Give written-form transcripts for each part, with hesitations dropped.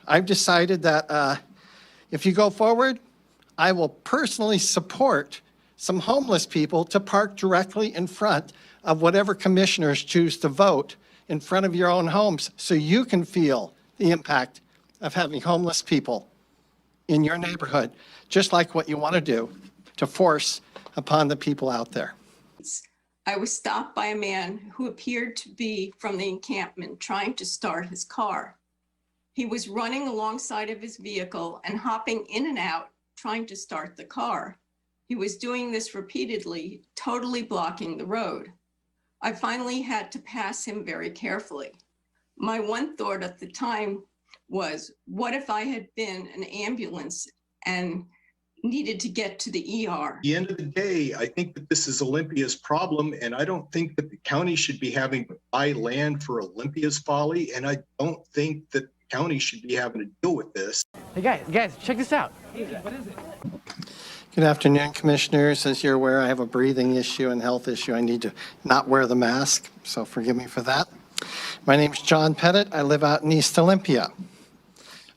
I've decided that if you go forward, I will personally support some homeless people to park directly in front of whatever commissioners choose to vote in front of your own homes so you can feel the impact of having homeless people in your neighborhood, just like what you want to do to force upon the people out there. I was stopped by a man who appeared to be from the encampment trying to start his car. He was running alongside of his vehicle and hopping in and out, trying to start the car. He was doing this repeatedly, totally blocking the road. I finally had to pass him very carefully. My one thought at the time was, what if I had been an ambulance and needed to get to the ER? At the end of the day, I think that this is Olympia's problem, and I don't think that the county should be having to buy land for Olympia's folly, and I don't think that the county should be having to deal with this. Hey guys, check this out. What is it? Good afternoon, commissioners. As you're aware, I have a breathing issue and health issue. I need to not wear the mask, so forgive me for that. My name is John Pettit. I live out in East Olympia.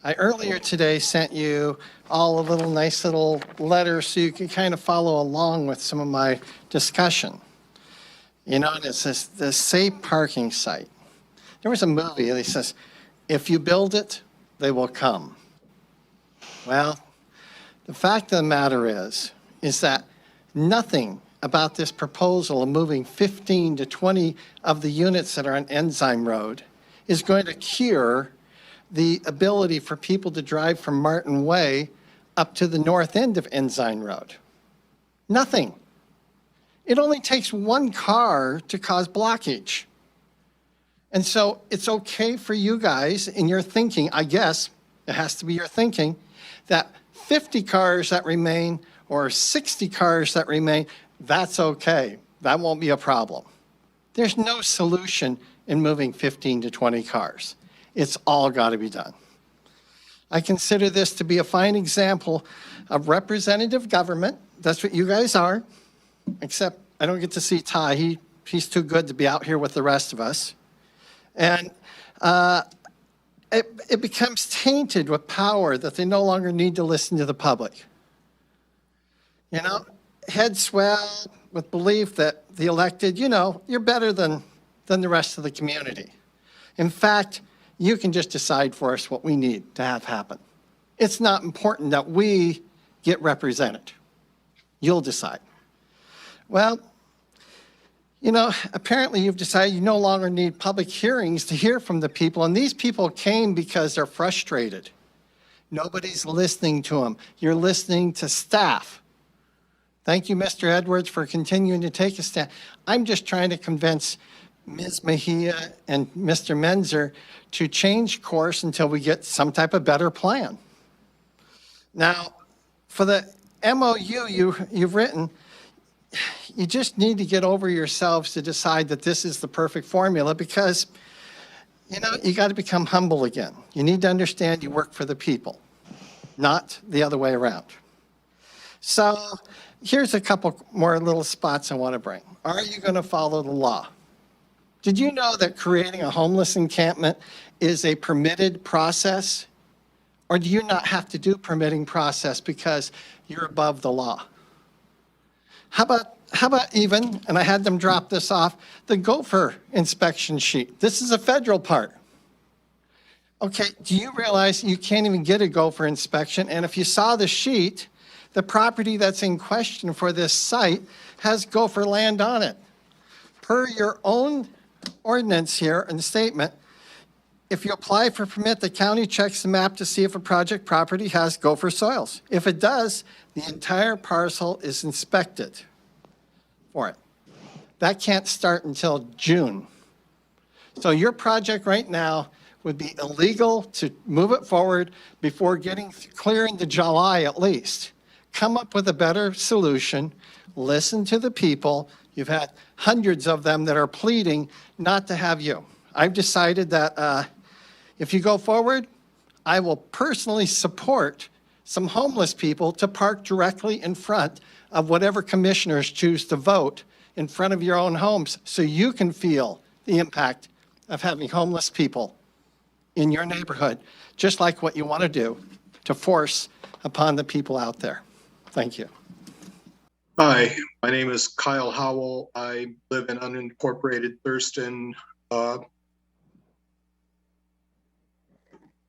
I earlier today sent you all a nice little letter so you can kind of follow along with some of my discussion. You know, it's this safe parking site. There was a movie that says, if you build it, they will come. Well, the fact of the matter is that nothing about this proposal of moving 15 to 20 of the units that are on Enzyme Road is going to cure the ability for people to drive from Martin Way up to the north end of Enzyme Road. Nothing. It only takes one car to cause blockage. And so it's okay for you guys in your thinking, I guess, it has to be your thinking, that 50 cars that remain or 60 cars that remain, that's okay. That won't be a problem. There's no solution in moving 15 to 20 cars. It's all got to be done. I consider this to be a fine example of representative government. That's what you guys are, except I don't get to see Ty. He's too good to be out here with the rest of us. And it becomes tainted with power that they no longer need to listen to the public. You know, heads swell with belief that the elected, you know, you're better than the rest of the community. In fact, you can just decide for us what we need to have happen. It's not important that we get represented. You'll decide. Well, you know, apparently you've decided you no longer need public hearings to hear from the people, and these people came because they're frustrated. Nobody's listening to them. You're listening to staff. Thank you, Mr. Edwards, for continuing to take a stand. I'm just trying to convince Ms. Mejia and Mr. Menzer to change course until we get some type of better plan. Now, for the MOU you've written, you just need to get over yourselves to decide that this is the perfect formula because, you know, you got to become humble again. You need to understand you work for the people, not the other way around. So here's a couple more little spots I want to bring. Are you going to follow the law? Did you know that creating a homeless encampment is a permitted process? Or do you not have to do permitting process because you're above the law? How about even, and I had them drop this off, the gopher inspection sheet. This is a federal part. Okay, do you realize you can't even get a gopher inspection? And if you saw the sheet, the property that's in question for this site has gopher land on it. Per your own ordinance here and statement, if you apply for a permit, the county checks the map to see if a project property has gopher soils. If it does, the entire parcel is inspected for it. That can't start until June. So your project right now would be illegal to move it forward before getting clear into July at least. Come up with a better solution, listen to the people. You've had hundreds of them that are pleading not to have you. I've decided that if you go forward, I will personally support some homeless people to park directly in front of whatever commissioners choose to vote in front of your own homes so you can feel the impact of having homeless people in your neighborhood, just like what you want to do to force upon the people out there. Thank you. Hi, my name is Kyle Howell. I live in unincorporated Thurston.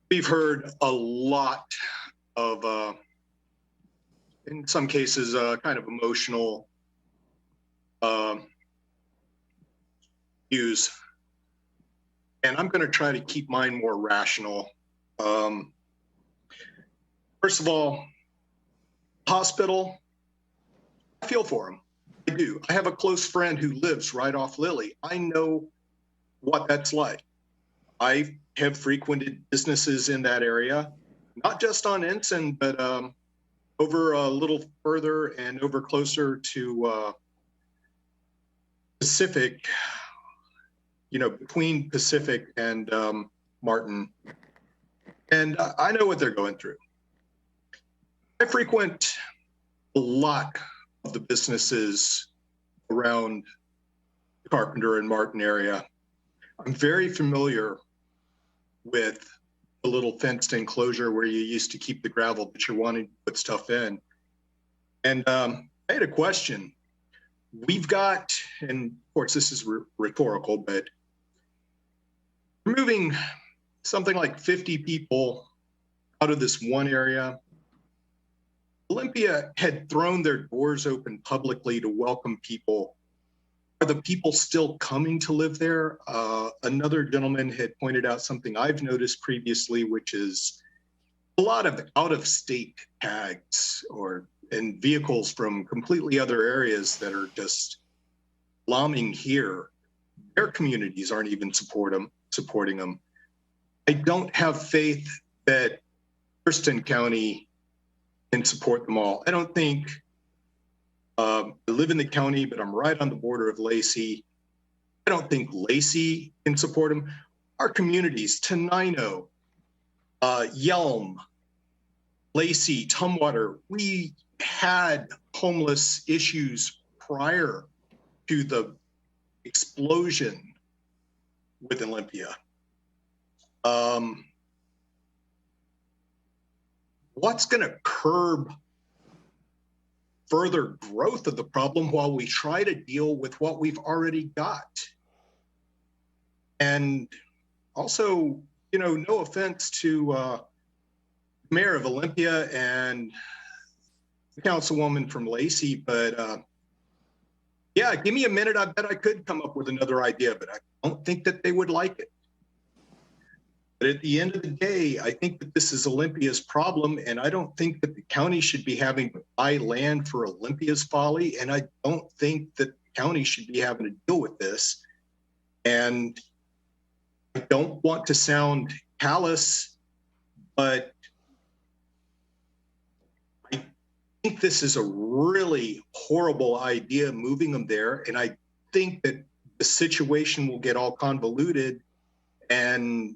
We've heard a lot of, in some cases, kind of emotional views. And I'm going to try to keep mine more rational. First of all, hospital, I feel for him. I do. I have a close friend who lives right off Lilly. I know what that's like. I have frequented businesses in that area, not just on Ensign, but over a little further and over closer to Pacific, between Pacific and Martin. And I know what they're going through. I frequent a lot of the businesses around the Carpenter and Martin area. I'm very familiar with the little fenced enclosure where you used to keep the gravel, but you're wanting to put stuff in. And I had a question. We've got, and of course this is rhetorical, but we're moving something like 50 people out of this one area. Olympia had thrown their doors open publicly to welcome people. Are the people still coming to live there? Another gentleman had pointed out something I've noticed previously, which is a lot of out-of-state tags and vehicles from completely other areas that are just lomming here. Their communities aren't even supporting them. I don't have faith that Thurston County can support them all. I don't think I live in the county, but I'm right on the border of Lacey. I don't think Lacey can support them. Our communities, Tenino, Yelm, Lacey, Tumwater, we had homeless issues prior to the explosion with Olympia. What's going to curb further growth of the problem while we try to deal with what we've already got? And also, no offense to Mayor of Olympia and the Councilwoman from Lacey, but yeah, give me a minute. I bet I could come up with another idea, but I don't think that they would like it. But at the end of the day, I think that this is Olympia's problem, and I don't think that the county should be having to buy land for Olympia's folly, and I don't think that the county should be having to deal with this. And I don't want to sound callous, but I think this is a really horrible idea, moving them there, and I think that the situation will get all convoluted, and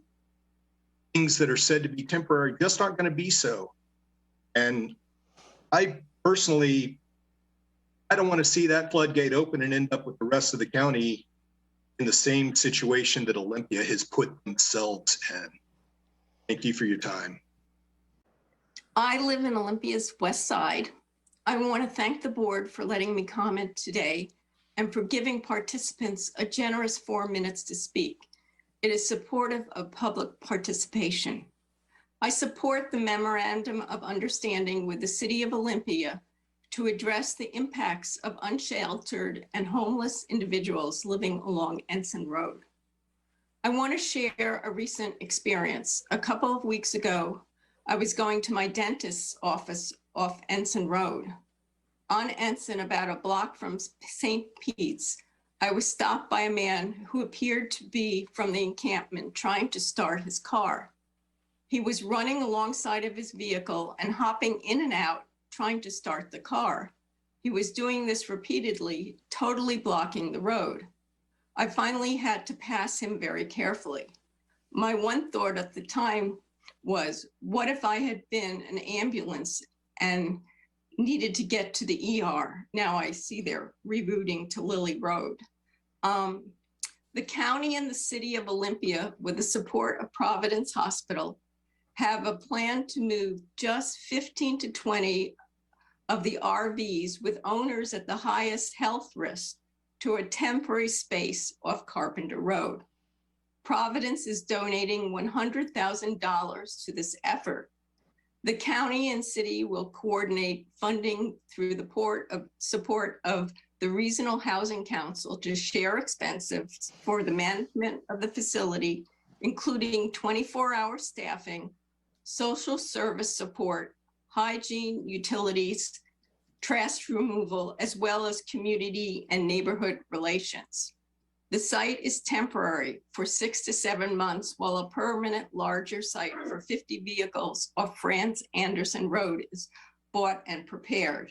things that are said to be temporary just aren't going to be so. And I personally, I don't want to see that floodgate open and end up with the rest of the county in the same situation that Olympia has put themselves in. Thank you for your time. I live in Olympia's west side. I want to thank the board for letting me comment today and for giving participants a generous 4 minutes to speak. It is supportive of public participation. I support the Memorandum of Understanding with the City of Olympia to address the impacts of unsheltered and homeless individuals living along Ensign Road. I want to share a recent experience. A couple of weeks ago, I was going to my dentist's office off Ensign Road. On Ensign, about a block from St. Pete's, I was stopped by a man who appeared to be from the encampment trying to start his car. He was running alongside of his vehicle and hopping in and out, trying to start the car. He was doing this repeatedly, totally blocking the road. I finally had to pass him very carefully. My one thought at the time was, what if I had been an ambulance and needed to get to the ER? Now I see they're rerouting to Lilly Road. The county and the city of Olympia, with the support of Providence Hospital, have a plan to move just 15 to 20 of the RVs with owners at the highest health risk to a temporary space off Carpenter Road. Providence is donating $100,000 to this effort. The county and city will coordinate funding through the support of the Regional Housing Council to share expenses for the management of the facility, including 24-hour staffing, social service support, hygiene, utilities, trash removal, as well as community and neighborhood relations. The site is temporary for 6 to 7 months, while a permanent larger site for 50 vehicles off Franz Anderson Road is bought and prepared.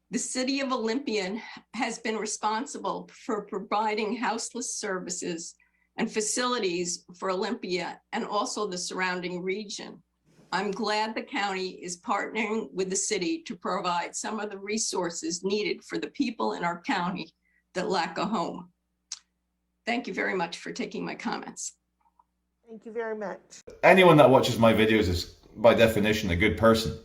The city of Olympia has been responsible for providing houseless services and facilities for Olympia and also the surrounding region. I'm glad the county is partnering with the city to provide some of the resources needed for the people in our county that lack a home. Thank you very much for taking my comments. Thank you very much. Anyone that watches my videos is by definition a good person.